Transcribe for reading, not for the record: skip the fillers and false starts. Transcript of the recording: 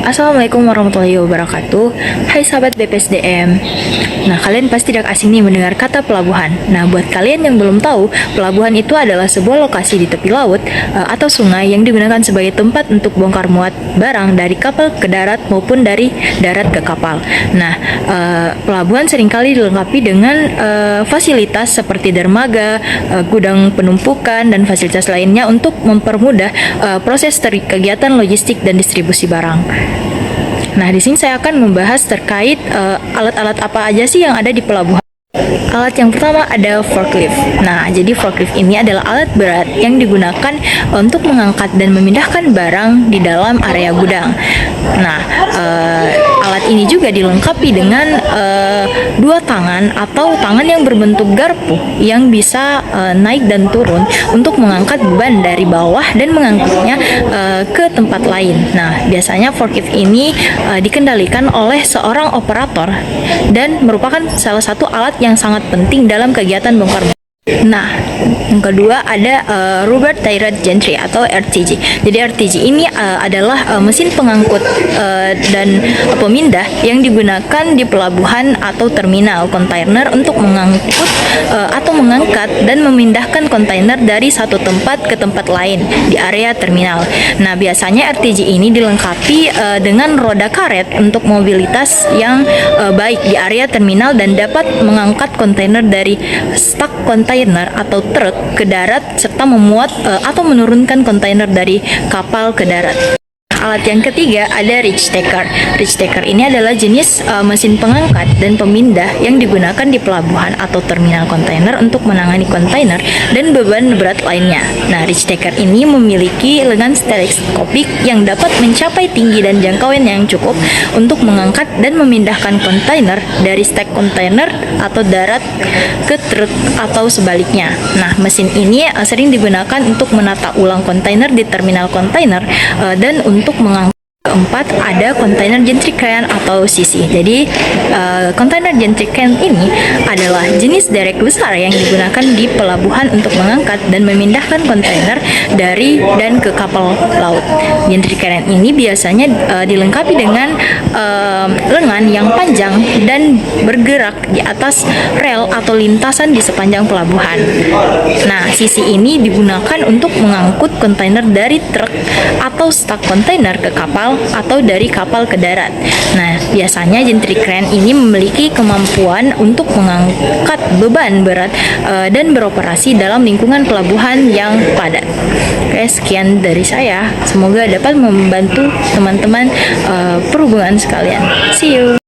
Assalamualaikum warahmatullahi wabarakatuh. Hai sahabat BPSDM. Nah, kalian pasti tidak asing nih mendengar kata pelabuhan. Nah, buat kalian yang belum tahu, pelabuhan itu adalah sebuah lokasi di tepi laut atau sungai yang digunakan sebagai tempat untuk bongkar muat barang dari kapal ke darat maupun dari darat ke kapal. Nah, pelabuhan seringkali dilengkapi dengan fasilitas seperti dermaga, gudang penumpukan, dan fasilitas lainnya untuk mempermudah proses kegiatan logistik dan distribusi barang. Nah, di sini saya akan membahas terkait alat-alat apa aja sih yang ada di pelabuhan. Alat yang pertama ada forklift. Nah, jadi forklift ini adalah alat berat yang digunakan untuk mengangkat dan memindahkan barang di dalam area gudang. Nah, alat ini juga dilengkapi dengan dua tangan atau tangan yang berbentuk garpu yang bisa naik dan turun untuk mengangkat beban dari bawah dan mengangkutnya ke tempat lain. Nah, biasanya forklift ini dikendalikan oleh seorang operator dan merupakan salah satu alat yang sangat penting dalam kegiatan bongkar muat. Nah, yang kedua ada Rubber Tired Gantry atau RTG. Jadi RTG ini adalah mesin pengangkut dan pemindah yang digunakan di pelabuhan atau terminal kontainer untuk mengangkut atau mengangkat dan memindahkan kontainer dari satu tempat ke tempat lain di area terminal. Nah, biasanya RTG ini dilengkapi dengan roda karet untuk mobilitas yang baik di area terminal dan dapat mengangkat kontainer dari stak kontainer atau truk ke darat serta memuat atau menurunkan kontainer dari kapal ke darat. Alat yang ketiga ada reach taker. Reach taker ini adalah jenis mesin pengangkat dan pemindah yang digunakan di pelabuhan atau terminal kontainer untuk menangani kontainer dan beban berat lainnya. Nah, reach taker ini memiliki lengan teleskopik yang dapat mencapai tinggi dan jangkauan yang cukup untuk mengangkat dan memindahkan kontainer dari stek kontainer atau darat ke truk atau sebaliknya. Nah, mesin ini sering digunakan untuk menata ulang kontainer di terminal kontainer dan untuk mengangkut. Keempat ada kontainer gantry crane atau CC. Jadi kontainer gantry crane ini adalah jenis derek besar yang digunakan di pelabuhan untuk mengangkat dan memindahkan kontainer dari dan ke kapal laut. Gantry crane ini biasanya dilengkapi dengan lengan yang panjang dan bergerak di atas rel atau lintasan di sepanjang pelabuhan. Nah, CC ini digunakan untuk mengangkut kontainer dari truk atau stak kontainer ke kapal atau dari kapal ke darat. Nah, biasanya gantry crane ini memiliki kemampuan untuk mengangkat beban berat dan beroperasi dalam lingkungan pelabuhan yang padat. Oke, sekian dari saya. Semoga dapat membantu teman-teman perhubungan sekalian. See you.